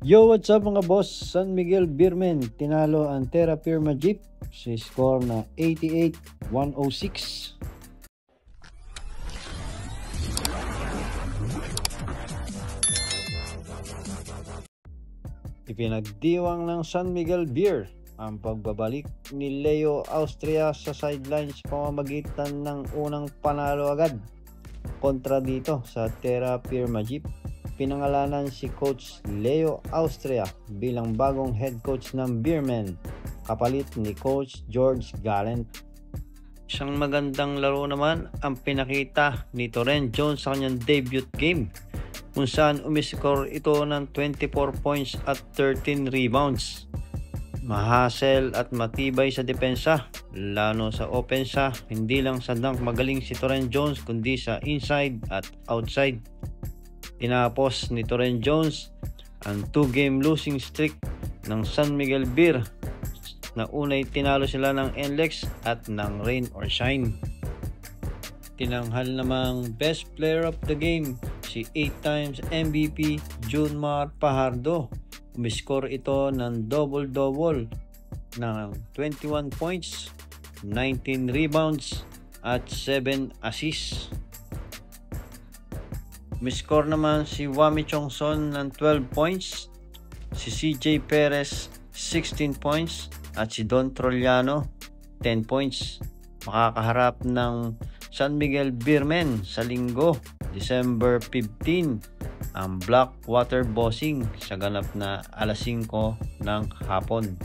Yo, what's up mga boss? San Miguel Beermen tinalo ang Terra Firma Jeep sa score na 88-106. Ipinagdiwang ng San Miguel Beer ang pagbabalik ni Leo Austria sa sidelines pamamagitan ng unang panalo agad kontra dito sa Terra Firma Jeep. Pinangalanan si Coach Leo Austria bilang bagong head coach ng Beermen, kapalit ni Coach George Gallant. Isang magandang laro naman ang pinakita ni Torren Jones sa kanyang debut game, kung saan umiscore ito ng 24 points at 13 rebounds. Mahasel at matibay sa depensa, lalo sa opensa. Hindi lang sa dunk magaling si Torren Jones kundi sa inside at outside. Tinapos ni Torren Jones ang 2-game losing streak ng San Miguel Beer na unay tinalo sila ng NLEX at ng Rain or Shine. Tinanghal namang best player of the game si 8 times MVP Junmar Fajardo. Umiscore ito ng double-double ng 21 points, 19 rebounds at 7 assists. Umiscore naman si Wami Chongson ng 12 points, si CJ Perez 16 points at si Don Trollano 10 points. Makakaharap ng San Miguel Beermen sa linggo, December 15, ang Blackwater Bossing sa ganap na alas 5 ng hapon.